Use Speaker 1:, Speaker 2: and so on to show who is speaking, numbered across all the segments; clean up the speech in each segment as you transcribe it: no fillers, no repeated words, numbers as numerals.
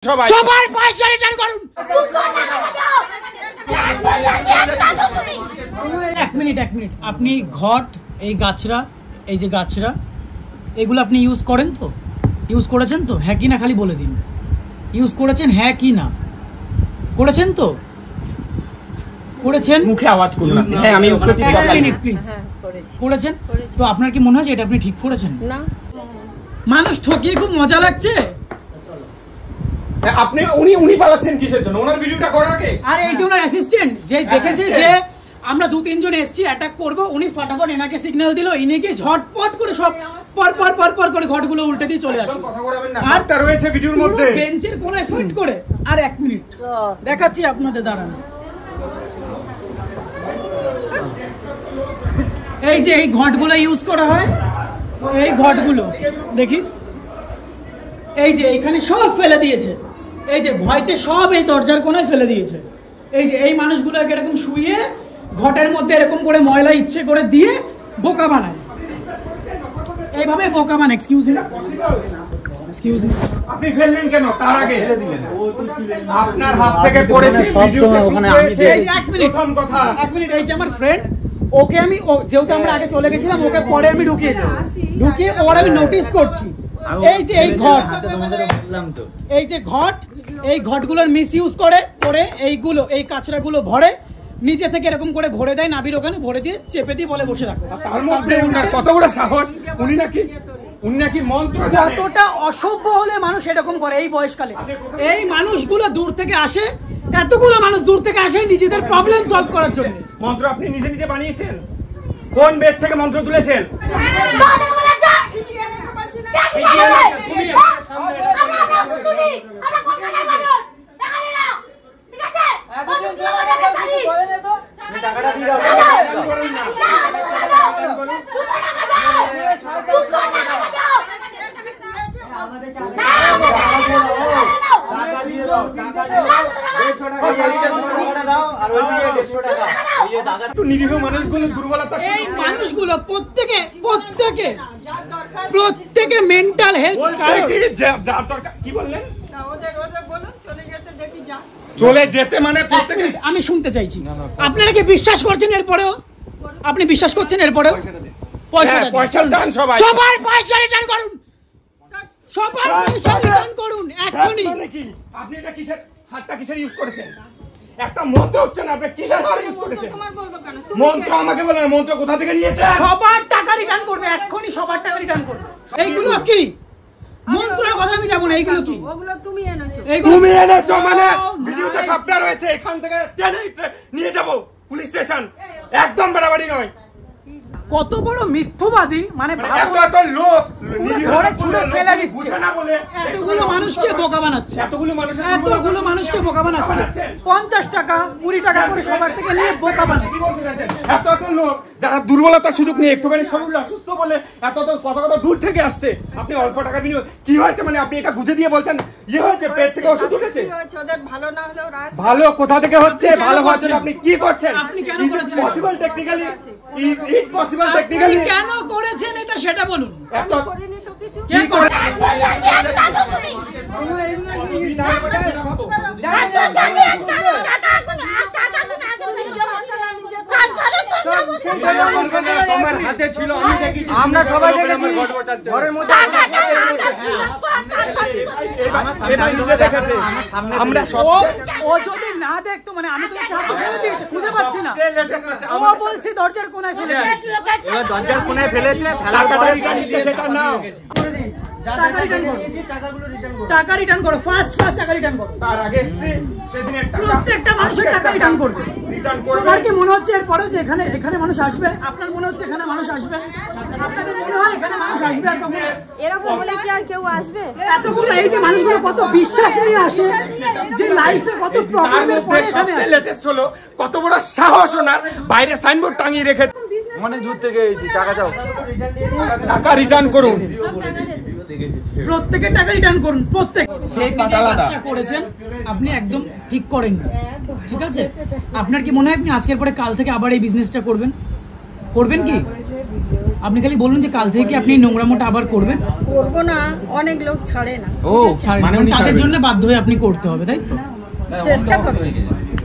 Speaker 1: সবাই পয়সা রিটার্ন করুন। এক মিনিট আপনি ঘট, এই গাছরা, এই যে গাছরা, এগুলো আপনি ইউজ করেন তো? ইউজ করেছেন তো? হ্যাঁ কি না খালি বলে দিন। ইউজ করেছেন হ্যাঁ কি না? করেছেন তো? করেছেন?
Speaker 2: মুখে আওয়াজ করুন। হ্যাঁ আমি ইউজ করেছি।
Speaker 1: এক মিনিট প্লিজ। করেছেন তো? আপনার কি মনে হয় যে এটা আপনি ঠিক করেছেন?
Speaker 3: না।
Speaker 1: মানুষ ঠকিয়ে খুব মজা লাগছে।
Speaker 2: আপনি উনি পালাচ্ছেন কিসের জন্য? ওনার ভিডিওটা করার আগে
Speaker 1: আর এই যে ওনার অ্যাসিস্ট্যান্ট যে দেখেছে যে আমরা 2-3 জন এসেছি অ্যাটাক করব, উনি ফটাফট এনাকে সিগন্যাল দিল, ইনি গিয়ে ঝটপট করে সব পর করে ঘটগুলো উল্টে দিয়ে চলে আসে।
Speaker 2: কথা বলবেন না, সবটা রয়েছে ভিডিওর মধ্যে।
Speaker 1: বেঞ্চের কোনায় ফিট করে। আর এক মিনিট দেখাচ্ছি আপনাদের, দাঁড়ান। এই যে এই ঘটগুলো ইউজ করা হয়, এই ঘটগুলো দেখি, এই যে এখানে সব ফেলে দিয়েছে, এই যে ভয়তে সব এই দরজার কোনায় ফেলে দিয়েছে। এই যে এই মানুষগুলোকে এরকম শুয়ে ঘটের মধ্যে এরকম করে ময়লা ইচ্ছে করে দিয়ে বোকা বানায়, এইভাবে বোকা বানায়। এক্সকিউজ মি,
Speaker 2: আপনি ফেললেন কেন? তার আগে ফেলে দিলেন। আপনার হাত থেকে পড়েছে ভিডিওতে ওখানে আমি
Speaker 1: এক মিনিট, এই যে আমার ফ্রেন্ড, ওকে আমি যেহেতু আমরা আগে চলে গেছিলাম, ওকে পরে আমি ঢুকিয়ে ওর আমি নোটিস করছি। এই যে এই ঘট, এই যে ঘট, এই ঘটগুলোর মিস ইউজ করে এইগুলো, এই কাঁচড়াগুলো ভরে নিচে থেকে এরকম করে ভরে দেয় নাবির ওখানে, ভরে দিয়ে চেপে দিয়ে বলে বসে রাখো।
Speaker 2: তার মধ্যে উনার কত বড় সাহস! উনি নাকি মন্ত্র জানে।
Speaker 1: কতটা অসভ্য হলে মানুষ এরকম করে এই বয়সকালে। এই মানুষগুলো দূর থেকে আসে, এতগুলো মানুষ দূর থেকে আসে নিজেদের প্রবলেম সলভ করার জন্য।
Speaker 2: মন্ত্র আপনি নিজে বানিয়েছেন? কোন বেদ থেকে মন্ত্র তুলেছেন? নিরীহ মানুষগুলো দুর্বলতা,
Speaker 1: এই মানুষগুলো প্রত্যেকে মেন্টাল হেলথ
Speaker 2: কি বললেন? চলে যেতে মানে প্রত্যেকে।
Speaker 1: আমি শুনতে চাইছি, আপনারা কি বিশ্বাস করছেন? এরপরেও আপনি বিশ্বাস করছেন? এরপরেও
Speaker 2: পয়সা চান?
Speaker 1: সবাই পয়সা রিটার্ন করুন, সবাই পয়সা রিটার্ন করুন এখনই।
Speaker 2: আপনি এটা কিসের হাতটা কিসের ইউজ করেছেন? একটা মন্ত্র হচ্ছে না, আপনি কিসের হাত ইউজ করেছেন? মন্ত্র আমাকে বলেন, মন্ত্র কোথা থেকে নিয়েছেন?
Speaker 1: সবার টাকা রিটার্ন করবে এখনই, সবার টাকা রিটার্ন করবে। এইগুলো কি মন্ত্রের কথা আমি যাবো না, এইগুলো কি?
Speaker 3: ওগুলো তুমি এনেছো।
Speaker 2: তুমি এনেছো মানে ভিডিওতে সবটা রয়েছে। এখান থেকে টেনে নিয়ে যাব পুলিশ স্টেশন। একদম বাড়াবাড়ি নয়।
Speaker 1: কত বড় মিথ্যাবাদী, মানে
Speaker 2: এত লোক
Speaker 1: ধরে ছুঁড়ে ফেলে দিচ্ছে,
Speaker 2: বুঝে না বলে
Speaker 1: এতগুলো মানুষকে বোকা বানাচ্ছে,
Speaker 2: এতগুলো
Speaker 1: মানুষকে বোকা বানাচ্ছে। 50 টাকা 20 টাকা করে সবার থেকে নিয়ে বোকা বানাচ্ছে।
Speaker 2: এত লোক যারা দুর্বলতার সুযোগ নিয়ে একটুখানি শরীর অসুস্থ বলে এত কথা দূর থেকে আসছে। আপনি অল্প টাকা বিনিয়োগ কি হয়েছে মানে আপনি এটা বুঝে দিয়ে বলছেন ইয়ে হয়েছে, পেট থেকে ওষুধ উঠেছে। ভালো কোথা থেকে হচ্ছে? ভালো হচ্ছে না। আপনি কি করছেন?
Speaker 1: আপনি কেন করেছেন?
Speaker 2: Possible technically, it possible technically
Speaker 1: কেন করেছেন এটা সেটা বলুন।
Speaker 2: এত
Speaker 3: করিনি তো কিছু।
Speaker 2: কি করে
Speaker 4: তোমার হাতে ছিল, আমি দেখি, আমরা সবাই দেখেছি ঘরের মধ্যে।
Speaker 2: আমরা
Speaker 1: ও যদি না দেখতো, মানে আমি তো চারটে ফেলে দিয়েছি, খুঁজে পাচ্ছি না। ও বলছি দরজার কোনায় ফেলে দিয়েছি।
Speaker 4: এবার দরজার কোনায় ফেলেছে,
Speaker 2: সেটা নাও।
Speaker 1: টাকা রিটার্ন করো, ফার্স্ট টাকা রিটার্ন করো।
Speaker 2: তার আগে সেদিন
Speaker 1: প্রত্যেকটা মানুষের টাকা রিটার্ন করবে। তোমার কি মনে হচ্ছে এরপরেও যে এখানে মানুষ আসবে? আপনার মনে হচ্ছে এখানে মানুষ আসবে? আপনাদের মনে হয় এখানে মানুষ আসবে? আর তখন
Speaker 3: এরকম হলে কি আর কেউ আসবে?
Speaker 1: এতগুলো এই যে মানুষগুলো কত বিশ্বাস নিয়ে আসে, যে লাইফে কত প্রবলেমের পরে এখানে আসে।
Speaker 2: লেটেস্ট হলো কত বড় সাহস ওনার, বাইরে সাইনবোর্ড টাঙিয়ে রেখেছে।
Speaker 4: অনেক দূর থেকে এসেছি, টাকা চাও,
Speaker 2: টাকা রিটার্ন করুন।
Speaker 1: প্রত্যেকের টাকা রিটার্ন করুন। প্রত্যেক সেই কাজটা করেছেন আপনি একদম ঠিক করেন, ঠিক আছে? আপনার কি মনে হয় আপনি আজকের পরে কাল থেকে আবার এই বিজনেসটা করবেন কি? আপনি খালি বলুন যে কাল থেকে আপনি এই নোংরামোটা আবার করবেন।
Speaker 3: করবো না, অনেক লোক ছাড়ে না,
Speaker 2: ও মানে উনি
Speaker 1: তাদের
Speaker 2: ছাড়বেন।
Speaker 1: জন্য বাধ্য হয়ে আপনি করতে হবে, তাই তো?
Speaker 3: চেষ্টা করবো।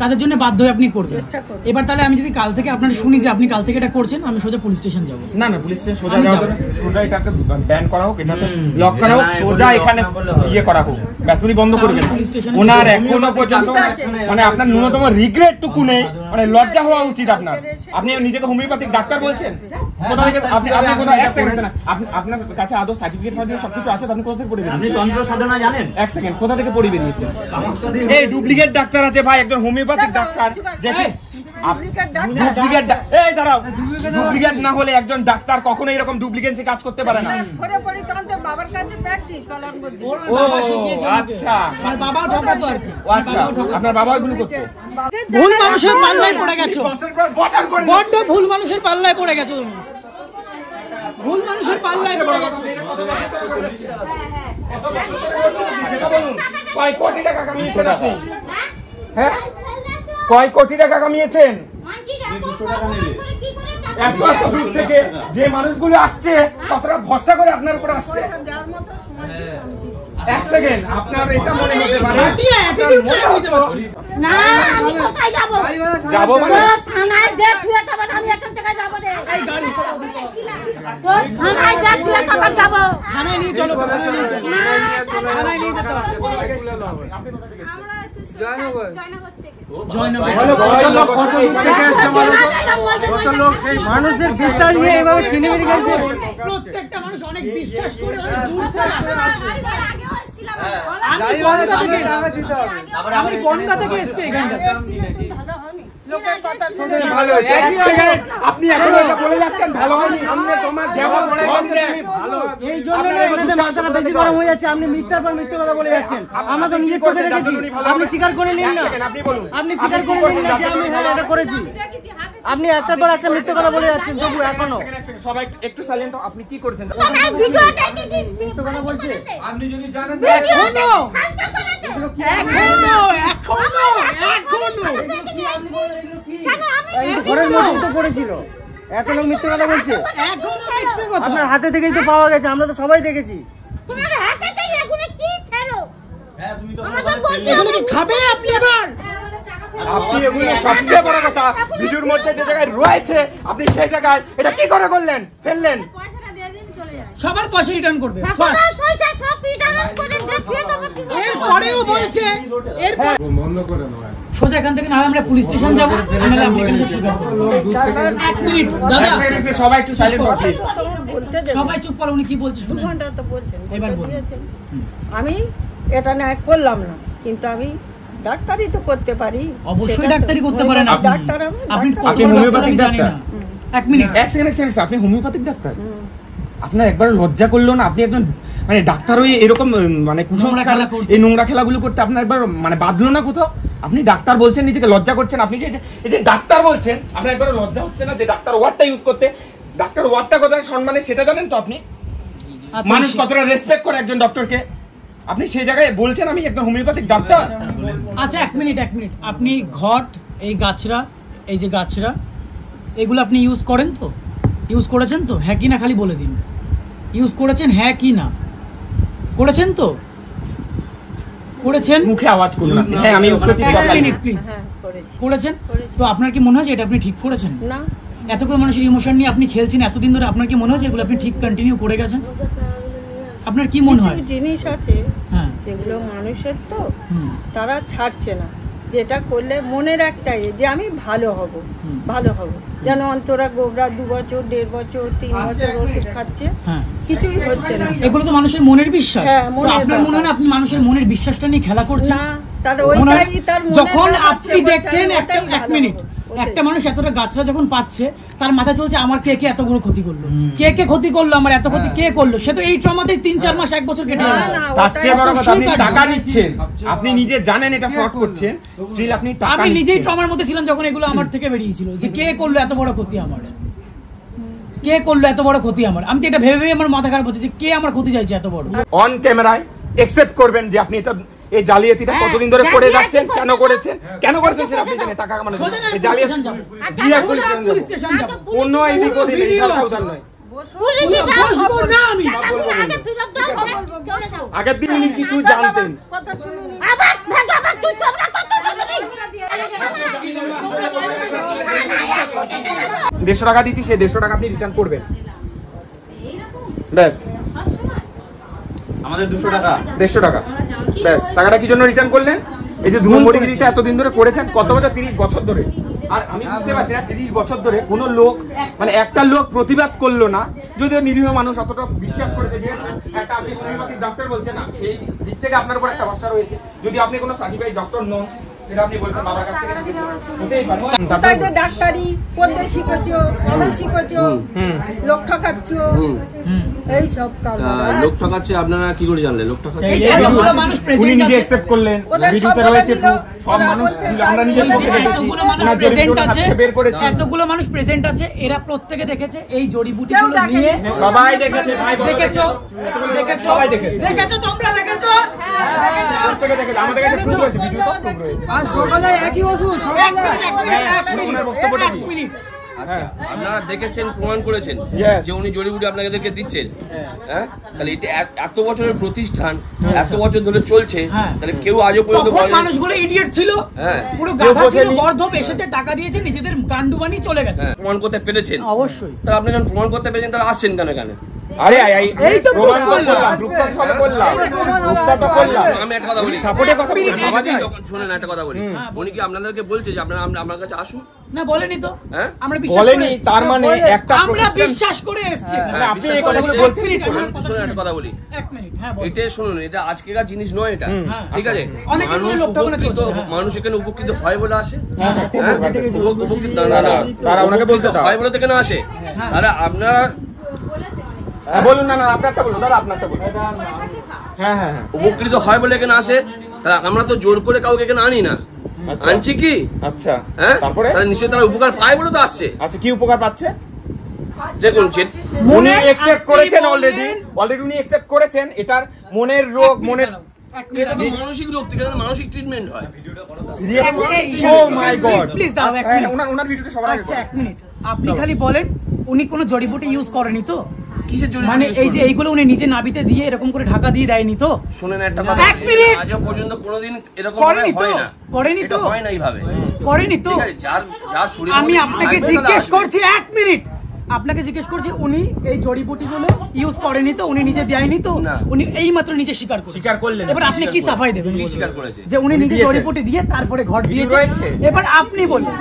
Speaker 1: তাদের জন্য বাধ্য হয়ে আপনি করবেন।
Speaker 3: চেষ্টা করবো।
Speaker 1: এবার তাহলে আমি যদি কাল থেকে আপনার শুনি যে আপনি কাল থেকে এটা করছেন, আমি সোজা পুলিশ স্টেশন যাব।
Speaker 2: না না, পুলিশ স্টেশন সোজা
Speaker 1: আমি
Speaker 2: যাওয়া
Speaker 1: যাবো।
Speaker 2: যাবে না। সোজা এটাকে ব্যান করা হোক, এটাতে লক করা হোক, সোজা এখানে ইয়ে করা হোক, ব্যাস উনি বন্ধ করবেন।
Speaker 1: তাহলে পুলিশ স্টেশনে
Speaker 2: ওনার
Speaker 1: যাবো।
Speaker 2: এখনো পর্যন্ত
Speaker 3: ঠিক আছে।
Speaker 2: মানে আপনার ন্যূনতম রিগ্রেট টুকু নেই, মানে লজ্জা হওয়া উচিত আপনার। আপনি নিজেকে হোমিওপ্যাথিক ডাক্তার বলছেন, কোথা থেকে আপনি কোথায় এক সেকেন্ড না, আপনার কাছে আদৌ সার্টিফিকেট ফার্টিফিকেট সবকিছু আছে, আপনি কোথা থেকে পড়ে
Speaker 5: আপনি
Speaker 2: বেরিয়েছেন?
Speaker 5: তন্ত্র সাধনা জানেন?
Speaker 2: এক সেকেন্ড, কোথা থেকে পড়ে বেরিয়েছেন? এই ডুপ্লিকেট ডাক্তার আছে ভাই, একজন হোমিওপ্যাথিক ডাক্তার যে এই দাঁড়াও, ডুপ্লিকেট না হলে একজন ডাক্তার কখনো এরকম ডুপ্লিকেন্সি কাজ করতে পারে না।
Speaker 3: বাবার কাছে প্র্যাকটিস পালন করতে।
Speaker 2: ও আচ্ছা,
Speaker 1: আমার বাবাও ঠকাতো আর কি।
Speaker 2: ও আচ্ছা, আপনার বাবা এগুলো করতো?
Speaker 1: ভুল মানুষের পাল্লায় পড়ে গেছো,
Speaker 2: বছর পর বছর করে
Speaker 1: বড্ড ভুল মানুষের পাল্লায় পড়ে গেছো তুমি, ভুল মানুষের পাল্লায় পড়ে গেছো।
Speaker 2: সেটা বলুন, কয় কোটি টাকা কামিয়েছেন আপনি? হ্যাঁ, কয় কোটি টাকা কামিয়েছেন? এত এত দূর থেকে যে মানুষগুলো আসছে কতটা ভরসা করে আপনার উপর আসছে।
Speaker 3: দেওয়ার মতো সময়
Speaker 2: এক সেকেন্ড, আপনার এটা মনে হতে পারে
Speaker 1: হাঁটিয়ে attitude টা নিতে পারছি।
Speaker 6: না আমি কোথায় যাবো?
Speaker 2: যাবো মানে
Speaker 6: তো থানায় দেখ তুই তবে আমি এখান থেকে যাবো রে। তো থানায় দেখ তুই তবে যাবো।
Speaker 1: থানায় নিয়ে চলো, থানায় নিয়ে চলো। থানায় নিয়ে যেতে হবে। জয়নগর।
Speaker 4: কত দূর থেকে এসছে মানুষ, কত লোক সেই মানুষের বিশ্বাস নিয়ে এভাবে ছিনিমিনি খেলছে।
Speaker 1: প্রত্যেকটা মানুষ অনেক বিশ্বাস করে অনেক দূর থেকে আসে। আমি
Speaker 4: গাড়ি
Speaker 1: বনগা
Speaker 4: ভাড়া
Speaker 1: থেকে
Speaker 4: সামনে
Speaker 1: এসেছি।
Speaker 4: দিতে হবে।
Speaker 1: আমি বনগা থেকে এসেছি এখানটা।
Speaker 3: লোকের কথা শুনে
Speaker 2: ভালো হয়েছে। এক সেকেন্ড, আপনি এখনো এটা বলে যাচ্ছেন ভালো হয়নি?
Speaker 4: সামনে তোমার
Speaker 2: যেমন
Speaker 4: বলে
Speaker 2: কম
Speaker 4: গেছে
Speaker 2: দেখ।
Speaker 4: তুমি ভালো।
Speaker 7: এই জন্য না এনাদের মাথাটা বেশি গরম হয়ে যাচ্ছে। আপনি মিথ্যার পর মিথ্যে কথা বলে যাচ্ছেন। আমরা তো নিজের চোখে দেখেছি। আপনি স্বীকার করে নিন না,
Speaker 2: আপনি বলুন,
Speaker 7: আপনি স্বীকার করে নিন না যে আমি হ্যাঁ এটা করেছি। আপনি একটার পর একটা মিথ্যে কথা বলে যাচ্ছেন তবু এখনো
Speaker 2: সবাই একটু সাইলেন্ট হও। আপনি কি করেছেন?
Speaker 6: ভিডিওটা কি
Speaker 7: মিথ্যে কথা বলছে।
Speaker 2: আপনি যদি জানেন
Speaker 1: এখনো
Speaker 6: শান্ত করেছে।
Speaker 1: এখনো এখনো এখনো
Speaker 6: কেন আমি
Speaker 7: এই তো ঘরের মধ্যেই তো পড়েছিল, এত লোক মিথ্যে কথা বলছে।
Speaker 1: এখনো মিথ্যে কথা।
Speaker 7: আপনার হাতে থেকেই তো পাওয়া গেছে, আমরা তো সবাই দেখেছি।
Speaker 6: তোমার হাতে থেকে এগুলো কি ছেড়ো? আমাদের বলতে
Speaker 1: এগুলো কি খাবে আপনি এবার?
Speaker 2: আপনি এগুলো সবচেয়ে বড় কথা, ভিডিওর মধ্যে যে জায়গায় রয়েছে আপনি সেই জায়গায় এটা কি করে করলেন, ফেললেন?
Speaker 6: পয়সাটা দিয়ে দিন চলে যায়।
Speaker 1: সবার পয়সা রিটার্ন করবে
Speaker 6: সবার
Speaker 1: ফার্স্ট।
Speaker 6: পয়সা সব রিটার্ন করে দেখিয়ে দেবো কি করে।
Speaker 1: এরপরেও বলছে এরপর সোজা এখান থেকে না হয় আমরা পুলিশ স্টেশন যাবো, নাহলে আপনি এখানে সব স্বীকার করবেন। এক মিনিট দাদা,
Speaker 2: সবাই একটু সাইলেন্ট হও প্লিজ।
Speaker 3: বলতে দেবে।
Speaker 1: সবাই চুপ করো, উনি কি বলছে শুনুন।
Speaker 3: ঘন্টা তো বলছেন।
Speaker 1: এবার বলুন।
Speaker 3: দিয়েছেন। আমি এটা না করলাম না, কিন্তু আমি ডাক্তারই তো করতে পারি।
Speaker 1: অবশ্যই
Speaker 3: সেটা তো-
Speaker 1: ডাক্তারি করতে পারেন আপনি।
Speaker 3: ডাক্তার আমি
Speaker 1: আপনি
Speaker 3: ডাক্তার।
Speaker 1: কত
Speaker 2: আপনি
Speaker 1: বড় ডাক্তার
Speaker 2: হোমিওপ্যাথিক
Speaker 1: আমি জানি না।
Speaker 2: ডাক্তার।
Speaker 1: এক মিনিট,
Speaker 2: এক সেকেন্ড, আপনি হোমিওপ্যাথিক ডাক্তার? আপনার একবার লজ্জা করলো না? আপনি একজন মানে ডাক্তার হয়ে এরকম মানে কুসংস্কার
Speaker 1: খেলা করতে।
Speaker 2: এই নোংরা খেলাগুলো করতে আপনার একবার মানে বাঁধলো না কোথাও? আপনি ডাক্তার বলছেন, নিজেকে লজ্জা করছেন। আপনি যে এই যে ডাক্তার বলছেন, আপনার একবার লজ্জা হচ্ছে না যে ডাক্তার ওয়ার্ডটা ইউজ করতে? ডাক্তার ওয়ার্ডটা কতটা সম্মানের সেটা জানেন তো আপনি?
Speaker 1: আচ্ছা,
Speaker 2: মানুষ কতটা রেসপেক্ট করে একজন ডক্টরকে। আপনি সেই জায়গায় বলছেন আমি একজন হোমিওপ্যাথিক ডাক্তার?
Speaker 1: আচ্ছা এক মিনিট, আপনি ঘট, এই গাছরা, এই যে গাছরা, এগুলো আপনি ইউজ করেন তো? ইউজ করেছেন তো? হ্যাঁ কি না খালি বলে দিন। ইউজ করেছেন হ্যাঁ কি না? করেছেন তো? করেছেন?
Speaker 2: মুখে আওয়াজ করুন আপনি। হ্যাঁ আমি ইউজ করছি।
Speaker 1: এক মিনিট প্লিজ।
Speaker 3: হ্যাঁ, করেছি।
Speaker 1: করেছেন তো? আপনার কি মনে হয় যে এটা আপনি ঠিক করেছেন?
Speaker 3: না,
Speaker 1: এতগুলো মানুষের ইমোশন নিয়ে আপনি খেলছেন এতদিন ধরে, আপনার কি মনে হয় যে এগুলো আপনি ঠিক কন্টিনিউ করে গেছেন? আপনার কি মনে হয়?
Speaker 3: কিছু জিনিস আছে
Speaker 1: হ্যাঁ,
Speaker 3: যেগুলো মানুষের তো
Speaker 1: হুম,
Speaker 3: তারা ছাড়ছে না। যেটা করলে মনের একটাই যে আমি ভালো হব, ভালো হব। যেন অন্তরা গোবরা 2 বছর 1.5 বছর 3 বছর ওষুধ খাচ্ছে,
Speaker 1: হ্যাঁ।
Speaker 3: কিছুই হচ্ছে না।
Speaker 1: এগুলো তো মানুষের মনের বিশ্বাস।
Speaker 3: হ্যাঁ,
Speaker 1: তো
Speaker 3: মনের
Speaker 1: আপনার মনে হয় না আপনি মানুষের মনের বিশ্বাসটা নিয়ে খেলা করছেন?
Speaker 3: না, তার
Speaker 1: মনে হয়-
Speaker 3: ওইটাই তার মনের
Speaker 1: যখন
Speaker 3: ব্যাপার,
Speaker 1: আপনি
Speaker 3: সে
Speaker 1: দেখছেন
Speaker 3: বলছে,
Speaker 1: একটা
Speaker 3: ওটাই
Speaker 1: এক
Speaker 3: ভালো
Speaker 1: মিনিট,
Speaker 3: হবো, ওটাই।
Speaker 1: একটা মানুষ এতটা গাছরা যখন পাচ্ছে, তার মাথা চলছে আমার কে কে এত বড় ক্ষতি করলো, কে কে ক্ষতি করলো, আমার এত ক্ষতি কে করলো। সে তো এই ট্রমাতেই 3-4 মাস 1 বছর কেটে
Speaker 3: না,
Speaker 1: যাবে।
Speaker 3: না,
Speaker 2: তার
Speaker 3: ওটাই
Speaker 2: চেয়ে বড় কথা, আপনি
Speaker 1: অবশ্যই
Speaker 2: টাকা
Speaker 1: কাটবে।
Speaker 2: নিচ্ছেন, আপনি নিজে জানেন এটা ফ্রড করছেন, স্টিল আপনি টাকা
Speaker 1: আমি নিজেই
Speaker 2: নিচ্ছেন।
Speaker 1: ট্রমার মধ্যে ছিলাম যখন এগুলো আমার থেকে বেরিয়েছিল, যে কে করলো এত বড় ক্ষতি আমার, কে করলো এত বড় ক্ষতি আমার। আমি তো এটা ভেবে ভেবে আমার মাথা খারাপ হচ্ছে যে কে আমার ক্ষতি চাইছে এত বড়।
Speaker 2: অন ক্যামেরায় একসেপ্ট করবেন যে আপনি এটা এই জালিয়াতিটা কতদিন ধরে করে যাচ্ছেন, কেন করেছেন, কেন করেছেন সেটা আপনি জানেন। টাকা কামানোর জন্য এই জালিয়াতি
Speaker 1: স্টেশন যাবো।
Speaker 2: ডিরেক্ট পুলিশ
Speaker 1: পুলিশ স্টেশন যাবো।
Speaker 2: কোনো এদিক ওদিক নেই,
Speaker 1: ভিডিও
Speaker 2: সরকার
Speaker 1: আছে।
Speaker 2: উদার নয়।
Speaker 1: বসবো না আমি।
Speaker 2: আগের দিন উনি কিছু জানতেন। 150 টাকা দিচ্ছি, সেই 150 টাকা আপনি রিটার্ন করবেন। ব্যাস
Speaker 5: আমাদের 200 টাকা
Speaker 2: 150 টাকা ব্যাস। টাকাটা কি জন্য রিটার্ন করলেন? এই যে 2 নম্বরগিরিটা এতদিন ধরে করেছেন, কত বছর? 30 বছর ধরে। আর আমি বুঝতে পারছি না 30 বছর ধরে কোনো লোক, মানে একটা লোক প্রতিবাদ করলো না, যদিও নিরীহ মানুষ অতটা বিশ্বাস করেছে, যেহেতু একটা আপনি হোমিওপ্যাথিক ডক্টর বলছেন না, সেই দিক থেকে আপনার উপর একটা ভরসা রয়েছে। যদি আপনি কোনো সার্টিফাইড ডক্টর নন, সেটা আপনি বলছেন বাবার কাছ থেকে হতেই পারে।
Speaker 3: তাই তো ডাক্তারি করতে শিখেছো, ভালো শিখেছো, লোক ঠকাচ্ছো, এই সব কাজ।
Speaker 8: লোক ঠকাচ্ছে আপনারা কি করে জানলেন লোক ঠাকাচ্ছে?
Speaker 1: এতগুলো মানুষ
Speaker 2: উনি
Speaker 1: প্রেজেন্ট
Speaker 2: নিজে
Speaker 1: আছে,
Speaker 2: অ্যাকসেপ্ট করলেন, ভিডিওতে রয়েছে proof, সব মানুষ ছিল, আমরা নিজে চোখে দেখেছি।
Speaker 1: এতগুলো মানুষ
Speaker 2: ওনার
Speaker 1: প্রেজেন্ট
Speaker 2: জড়িবুটি
Speaker 1: আছে,
Speaker 2: হাতে বের করেছি।
Speaker 1: এতগুলো মানুষ প্রেজেন্ট আছে, এরা প্রত্যেকে দেখেছে এই জড়িবুটিগুলো নিয়ে।
Speaker 2: সবাই দেখেছে ভাই,
Speaker 1: দেখেছো? দেখেছো?
Speaker 2: সবাই দেখেছে।
Speaker 1: দেখেছো? তোমরা দেখেছো? দেখেছো?
Speaker 2: প্রত্যেকে দেখেছে, আমাদের কাছে proof রয়েছে, ভিডিওতে proof রয়েছে।
Speaker 7: আর সকালে একই ওষুধ, সকালে
Speaker 2: ওনার বক্তব্যটা কি?
Speaker 1: এক মিনিট।
Speaker 8: আচ্ছা আপনারা দেখেছেন, প্রমাণ করেছেন
Speaker 2: Yes.
Speaker 8: যে উনি জড়িবুটি আপনাদেরকে দিচ্ছেন, হ্যাঁ? তাহলে এটা এত বছরের প্রতিষ্ঠান, এত বছর ধরে চলছে,
Speaker 1: হ্যাঁ।
Speaker 8: তাহলে কেউ আজও পর্যন্ত
Speaker 1: তখন মানুষগুলো ইডিয়েট ছিল,
Speaker 8: হ্যাঁ।
Speaker 1: পুরো
Speaker 2: কেউ
Speaker 1: গাধা ছিল,
Speaker 2: বোঝেনি।
Speaker 1: বর্ধব এসেছে, টাকা দিয়েছে, নিজেদের কান্ডু বানিয়ে চলে গেছে।
Speaker 8: হ্যাঁ, প্রমাণ করতে পেরেছেন,
Speaker 1: অবশ্যই।
Speaker 8: তাহলে আপনি যখন প্রমাণ করতে পেরেছেন তাহলে আসছেন কেন এখানে?
Speaker 2: আরে
Speaker 1: এই তো
Speaker 2: প্রমাণ
Speaker 1: proof
Speaker 2: করলাম,
Speaker 1: করলাম।
Speaker 2: proof তো সব করলাম, proof তো করলাম।
Speaker 8: আমি একটা কথা বলি,
Speaker 2: সাপোর্টে কথা বলি, ভাবা যায়?
Speaker 8: শুনেন একটা কথা বলি, উনি কি আপনাদেরকে বলছে যে আপনারা আমার কাছে আসুন?
Speaker 1: না, বলেনি তো।
Speaker 8: হ্যাঁ?
Speaker 1: আমরা বিশ্বাস করে
Speaker 2: বলেনি,
Speaker 1: এসেছি।
Speaker 2: তার মানে একটা
Speaker 1: আমরা
Speaker 2: প্রতিষ্ঠান।
Speaker 1: বিশ্বাস করে এসেছি।
Speaker 2: মানে আপনি
Speaker 8: বিশ্বাস
Speaker 2: এই
Speaker 8: করে
Speaker 2: কথাগুলো
Speaker 8: এসে-
Speaker 2: বলছেন।
Speaker 8: শুনুন একটা কথা বলি,
Speaker 1: এক মিনিট, হ্যাঁ বলো।
Speaker 8: এটা শুনুন, এটা আজকেকার জিনিস নয় এটা, ঠিক আছে?
Speaker 1: অনেকদিন ধরে
Speaker 8: মানুষ
Speaker 1: লোকটা ওখানে
Speaker 8: উপকৃত,
Speaker 1: চলছে, হ্যাঁ।
Speaker 8: মানুষ এখানে উপকৃত হয় বলে আসে,
Speaker 2: হ্যাঁ, খুব
Speaker 8: হ্যাঁ?
Speaker 2: উপকৃত।
Speaker 8: উপকৃত না,
Speaker 2: তারা ওনাকে বলতে দাও।
Speaker 8: হয় বলে তো কেন আসে? তাহলে আপনারা
Speaker 2: হ্যাঁ, বলুন না, আপনারটা বলুন দাদা, আপনারটা বলুন। হ্যাঁ হ্যাঁ হ্যাঁ,
Speaker 8: উপকৃত হয় বলে এখানে আসে, তাহলে আমরা তো জোর করে কাউকে এখানে আনি না,
Speaker 2: আচ্ছা।
Speaker 8: আনছি কি?
Speaker 2: আচ্ছা,
Speaker 8: হ্যাঁ,
Speaker 2: তারপরে?
Speaker 8: তাহলে নিশ্চয়ই তারা উপকার পায় বলে তো আসছে।
Speaker 2: আচ্ছা, কি উপকার পাচ্ছে?
Speaker 8: দেখুন
Speaker 2: উনি অ্যাকসেপ্ট করেছেন অলরেডি উনি অ্যাকসেপ্ট করেছেন, এটার মনের রোগ, মনের
Speaker 8: এটা তো মানসিক রোগ থেকে মানসিক ট্রিটমেন্ট হয়।
Speaker 2: ও মাই গড,
Speaker 1: প্লিজ দাও এক মিনিট।
Speaker 2: ওনার ভিডিওটা সবার আগে
Speaker 1: আচ্ছা, এক মিনিট। আপনি খালি বলেন উনি কোনো জড়িবুটি ইউজ করেনি তো?
Speaker 8: কিসের জন্য?
Speaker 1: মানে এই যে এইগুলো উনি নিজে নাবিতে দিয়ে এরকম করে ঢাকা দিয়ে দেয়নি তো?
Speaker 8: শুনেন একটা কথা,
Speaker 1: এক মিনিট।
Speaker 8: আজও পর্যন্ত কোনোদিন এরকম
Speaker 1: করেনি তো?
Speaker 8: হয় না,
Speaker 1: করেনি তো?
Speaker 8: এটা হয় না এইভাবে,
Speaker 1: করেনি তো?
Speaker 8: ঠিক আছে? যার শরীর
Speaker 1: আমি আপনাকে জিজ্ঞেস করছি, এক মিনিট, আপনাকে জিজ্ঞেস করছি উনি এই জড়িবুটিগুলো ইউজ করেনি তো? উনি নিজে দেয়নি তো?
Speaker 8: না।
Speaker 1: উনি এই মাত্র নিজে স্বীকার করলেন। এবার আপনি কি সাফাই দেবেন?
Speaker 8: কি স্বীকার করেছে?
Speaker 1: যে উনি নিজে
Speaker 2: দিয়েছে।
Speaker 1: জড়িবুটি দিয়ে তারপরে ঘর দিয়েছে।
Speaker 2: রয়েছে।
Speaker 1: এবার আপনি বলুন,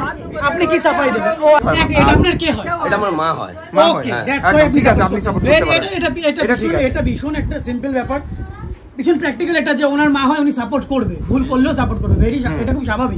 Speaker 1: আপনি কি সাফাই দেবেন? ও এটা আপনার কে হয়?
Speaker 8: এটা আমার মা হয়।
Speaker 2: মা হয়,
Speaker 1: Okay,
Speaker 2: হ্যাঁ।
Speaker 1: that's
Speaker 2: একদম
Speaker 1: why
Speaker 2: ঠিক আছে, আপনি support করতে পারেন। এটা ঠিক আছে।
Speaker 1: এটা ভীষণ একটা সিম্পল ব্যাপার, ভীষণ প্র্যাকটিক্যাল, এটা যে ওনার মা হয় উনি সাপোর্ট করবে, ভুল করলেও সাপোর্ট করবে, এটা খুব স্বাভাবিক।